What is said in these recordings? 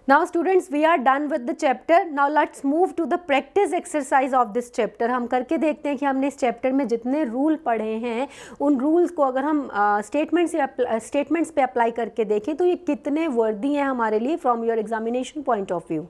Now students, we are done with the chapter. Now let's move to the practice exercise of this chapter. हम करके देखते हैं कि हमने इस चैप्टर में जितने रूल पढ़े हैं उन रूल्स को अगर हम स्टेटमेंट्स पे अप्लाई करके देखें तो ये कितने वर्दी हैं हमारे लिए from your examination point of view.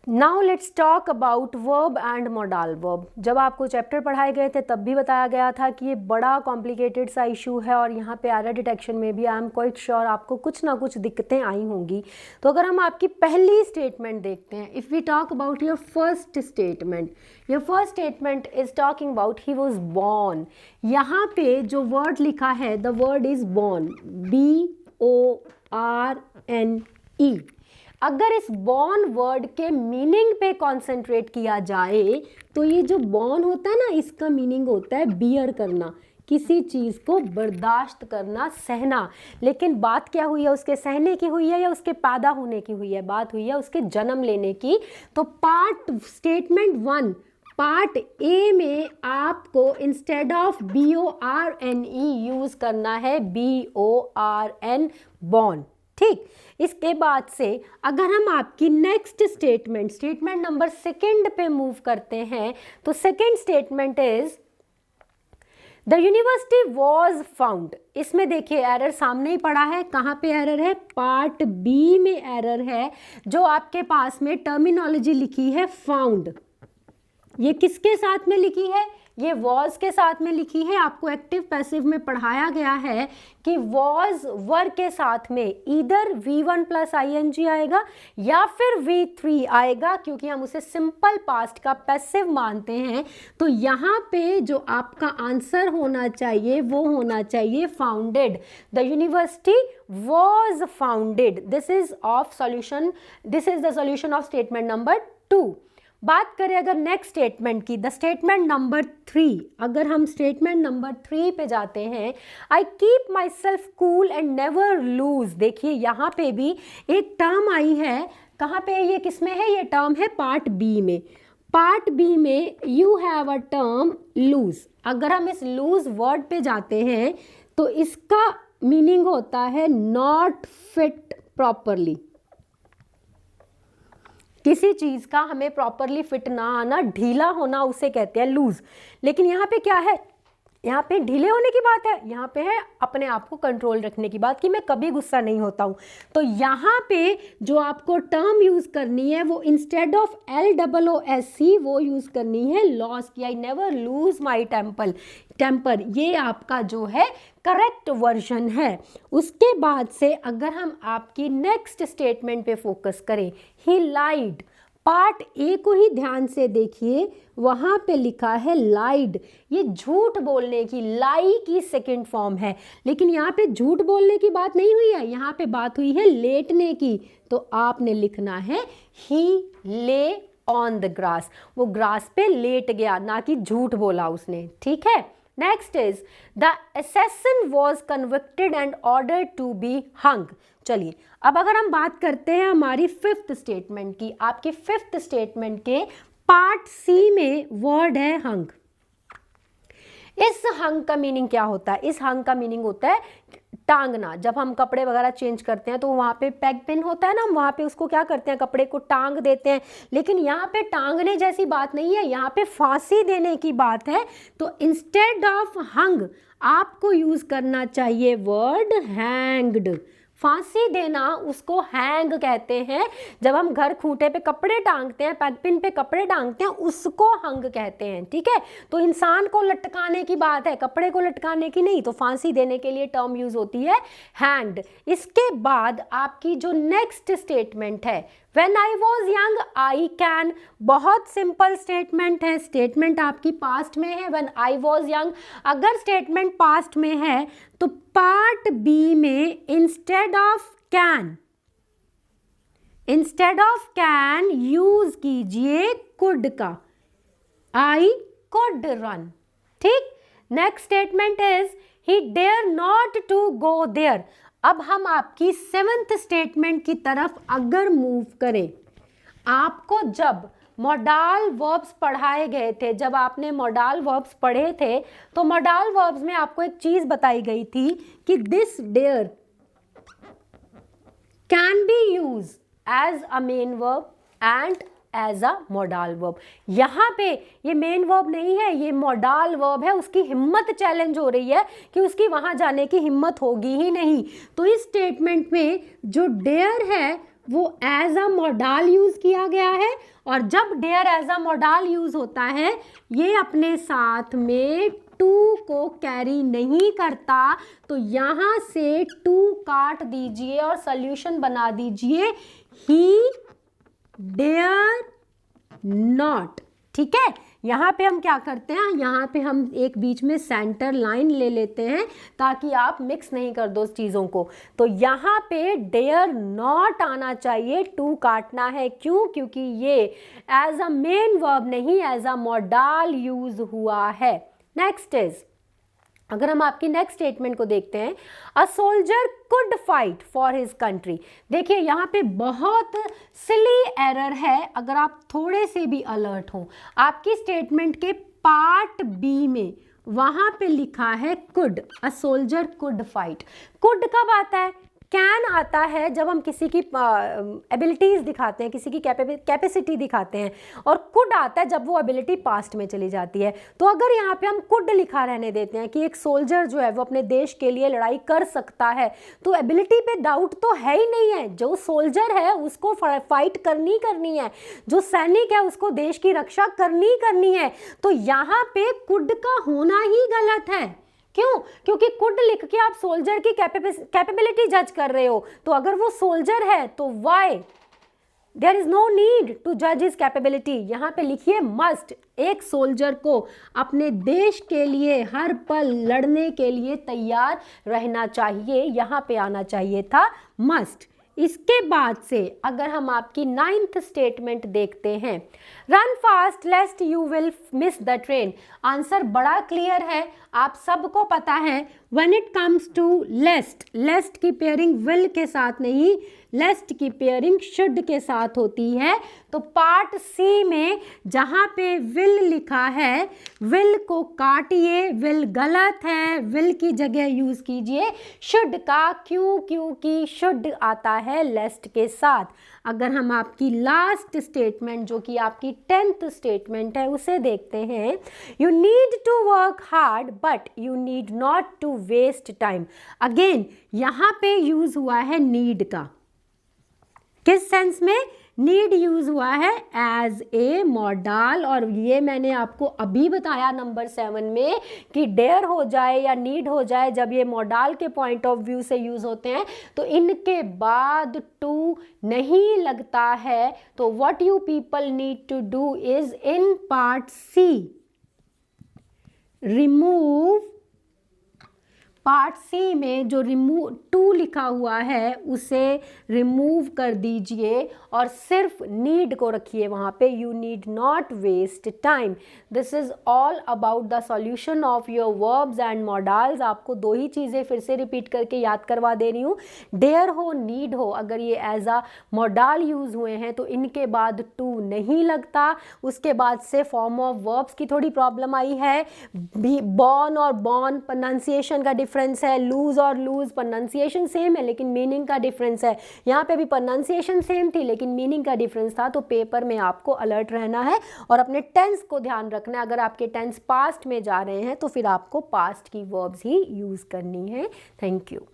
Now let's talk about verb and modal verb. जब आपको चैप्टर पढ़ाए गए थे तब भी बताया गया था कि ये बड़ा कॉम्प्लिकेटेड सा इशू है और यहाँ पे एरर डिटेक्शन में भी आई एम क्वाइट श्योर आपको कुछ ना कुछ दिक्कतें आई होंगी। तो अगर हम आपकी पहली स्टेटमेंट देखते हैं, if we talk about your first statement, your first statement is talking about he was born. यहाँ पे जो वर्ड लिखा है, the word is born, BORNE। अगर इस बॉर्न वर्ड के मीनिंग पे कॉन्सेंट्रेट किया जाए तो ये जो बॉर्न होता है ना, इसका मीनिंग होता है बियर करना, किसी चीज़ को बर्दाश्त करना, सहना। लेकिन बात क्या हुई है, उसके सहने की हुई है या उसके पैदा होने की हुई है? बात हुई है उसके जन्म लेने की। तो पार्ट स्टेटमेंट 1 पार्ट ए में आपको इंस्टेड ऑफ BORNE यूज करना है BORN, बॉर्न। ठीक, इसके बाद से अगर हम आपकी नेक्स्ट स्टेटमेंट, स्टेटमेंट नंबर 2 पे मूव करते हैं, तो second statement is the university was found. इसमें देखिए एरर सामने ही पड़ा है। कहाँ पे एरर है? पार्ट बी में एरर है। जो आपके पास में टर्मिनोलॉजी लिखी है फाउंड, ये किसके साथ में लिखी है? ये वॉज के साथ में लिखी है। आपको एक्टिव पैसिव में पढ़ाया गया है कि वॉज वर्ब के साथ में ईदर V1 प्लस ING आएगा या फिर V3 आएगा, क्योंकि हम उसे सिंपल पास्ट का पैसिव मानते हैं। तो यहाँ पे जो आपका आंसर होना चाहिए वो होना चाहिए founded. The university was founded. This is of solution, this is the solution of statement number 2। बात करें अगर नेक्स्ट स्टेटमेंट की, द स्टेटमेंट नंबर 3, अगर हम स्टेटमेंट नंबर 3 पे जाते हैं, I keep my self cool and never lose. देखिए यहाँ पे भी एक टर्म आई है। कहाँ पे? ये किस में है? ये टर्म है पार्ट बी में। पार्ट बी में you have a term loose. अगर हम इस लूज वर्ड पे जाते हैं तो इसका मीनिंग होता है नॉट फिट प्रॉपरली। किसी चीज़ का हमें प्रॉपरली फिट ना आना, ढीला होना, उसे कहते हैं लूज। लेकिन यहाँ पे क्या है? यहाँ पे ढीले होने की बात है, यहाँ पे है अपने आप को कंट्रोल रखने की बात कि मैं कभी गुस्सा नहीं होता हूँ। तो यहाँ पे जो आपको टर्म यूज़ करनी है वो इंस्टेड ऑफ LOOSE वो यूज़ करनी है लॉस की। I never lose my temper, ये आपका जो है करेक्ट वर्जन है। उसके बाद से अगर हम आपकी नेक्स्ट स्टेटमेंट पे फोकस करें, ही लाइड। पार्ट ए को ही ध्यान से देखिए, वहाँ पे लिखा है लाइड। ये झूठ बोलने की, लाई की सेकंड फॉर्म है। लेकिन यहाँ पे झूठ बोलने की बात नहीं हुई है, यहाँ पे बात हुई है लेटने की। तो आपने लिखना है ही ले ऑन द ग्रास। वो ग्रास पे लेट गया, ना कि झूठ बोला उसने। ठीक है। Next is the assassin was convicted and ordered to be hung। चलिए अब अगर हम बात करते हैं हमारी 5th स्टेटमेंट की, आपकी 5th स्टेटमेंट के पार्ट सी में वर्ड है हंग। इस हंग का मीनिंग क्या होता है? इस हंग का मीनिंग होता है टांगना। जब हम कपड़े वगैरह चेंज करते हैं तो वहाँ पे पैग पिन होता है ना, हम वहाँ पे उसको क्या करते हैं, कपड़े को टांग देते हैं। लेकिन यहाँ पे टांगने जैसी बात नहीं है, यहाँ पे फांसी देने की बात है। तो इंस्टेड ऑफ हंग आपको यूज करना चाहिए वर्ड हैंग्ड। फांसी देना उसको हैंग कहते हैं। जब हम घर खूंटे पे कपड़े टांगते हैं, पैगपिन पे कपड़े टांगते हैं, उसको हंग कहते हैं। ठीक है। तो इंसान को लटकाने की बात है, कपड़े को लटकाने की नहीं। तो फांसी देने के लिए टर्म यूज होती है हैंग्ड। इसके बाद आपकी जो नेक्स्ट स्टेटमेंट है, When I was young I can, बहुत सिंपल स्टेटमेंट है। स्टेटमेंट आपकी पास्ट में है, When I was young। अगर स्टेटमेंट पास्ट में है तो पार्ट बी में इंस्टेड ऑफ कैन यूज कीजिए कुड का, आई कुड रन। ठीक। Next statement is he dare not to go there. अब हम आपकी 7th स्टेटमेंट की तरफ अगर मूव करें, आपको जब मॉडल वर्ब्स पढ़ाए गए थे, जब आपने मॉडल वर्ब्स पढ़े थे तो मॉडल वर्ब्स में आपको एक चीज बताई गई थी कि this dare can be use as a main verb and as a modal verb. यहाँ पे ये मेन वर्ब नहीं है, ये मॉडल वर्ब है। उसकी हिम्मत चैलेंज हो रही है कि उसकी वहाँ जाने की हिम्मत होगी ही नहीं। तो इस स्टेटमेंट में जो डेयर है वो एज अ मॉडल यूज़ किया गया है, और जब dare as a modal use होता है ये अपने साथ में टू को कैरी नहीं करता, तो यहाँ से टू काट दीजिए और सॉल्यूशन बना दीजिए ही डेयर नॉट। ठीक है, यहाँ पे हम क्या करते हैं, यहाँ पे हम एक बीच में सेंटर लाइन ले लेते हैं ताकि आप मिक्स नहीं कर दो चीज़ों को। तो यहाँ पे डेयर नॉट आना चाहिए, टू काटना है। क्यों? क्योंकि ये एज अ मेन वर्ब नहीं, एज अ मॉडल यूज हुआ है। नेक्स्ट इज, अगर हम आपकी नेक्स्ट स्टेटमेंट को देखते हैं, a soldier could fight for his country. देखिए यहाँ पे बहुत सिली एरर है, अगर आप थोड़े से भी अलर्ट हो। आपकी स्टेटमेंट के पार्ट बी में वहाँ पे लिखा है could, a soldier could fight. Could कब आता है? कैन आता है जब हम किसी की एबिलिटीज़ दिखाते हैं, किसी की कैपेसिटी दिखाते हैं, और कुड आता है जब वो एबिलिटी पास्ट में चली जाती है। तो अगर यहाँ पे हम कुड लिखा रहने देते हैं कि एक सोल्जर जो है वो अपने देश के लिए लड़ाई कर सकता है, तो एबिलिटी पे डाउट तो है ही नहीं है। जो सोल्जर है उसको फाइट करनी है, जो सैनिक है उसको देश की रक्षा करनी है। तो यहाँ पे कुड का होना ही गलत है। क्यों? क्योंकि कुड लिख के आप सोल्जर की कैपेबिलिटी जज कर रहे हो। तो अगर वो सोल्जर है तो why there is no need to जज हिज कैपेबिलिटी। यहाँ पे लिखिए मस्ट। एक सोल्जर को अपने देश के लिए हर पल लड़ने के लिए तैयार रहना चाहिए, यहाँ पे आना चाहिए था मस्ट। इसके बाद से अगर हम आपकी 9th स्टेटमेंट देखते हैं, run fast लेस्ट you will miss the train. Answer बड़ा क्लियर है, आप सबको पता है। व्हेन इट कम्स टू लेस्ट, लेस्ट की पेयरिंग विल के साथ नहीं, लेस्ट की पेयरिंग शुड के साथ होती है। तो पार्ट सी में जहाँ पे विल लिखा है, विल को काटिए, विल गलत है, विल की जगह यूज कीजिए शुड का। क्यों? क्योंकि शुड आता है लेस्ट के साथ। अगर हम आपकी लास्ट स्टेटमेंट जो कि आपकी 10th स्टेटमेंट है उसे देखते हैं, you need to work hard but you need not to waste time. Again यहाँ पे यूज हुआ है नीड का। किस सेंस में नीड यूज हुआ है? As a modal. और ये मैंने आपको अभी बताया नंबर 7 में कि डेयर हो जाए या नीड हो जाए, जब ये मॉडल के पॉइंट ऑफ व्यू से यूज होते हैं तो इनके बाद टू नहीं लगता है। तो what you people need to do is in part C, remove. Part C में जो रिमूव टू लिखा हुआ है उसे रिमूव कर दीजिए और सिर्फ नीड को रखिए वहाँ पे। You need not waste time. This is all about the solution of your verbs and modals. आपको दो ही चीज़ें फिर से रिपीट करके याद करवा दे रही हूँ। डेयर हो, नीड हो, अगर ये एज अ मॉडल यूज हुए हैं तो इनके बाद टू नहीं लगता। उसके बाद से फॉर्म ऑफ वर्ब्स की थोड़ी प्रॉब्लम आई है। बॉर्न और बॉर्न प्रोनाउंसिएशन का डिफरेंस है, लूज और लूज प्रोनाउंसिएशन सेम है लेकिन मीनिंग का डिफरेंस है। यहाँ पे भी प्रोनाउंसिएशन सेम थी लेकिन मीनिंग का डिफरेंस था। तो पेपर में आपको अलर्ट रहना है और अपने टेंस को ध्यान रखना है। अगर आपके टेंस पास्ट में जा रहे हैं तो फिर आपको पास्ट की वर्ब्स ही यूज करनी है। Thank you.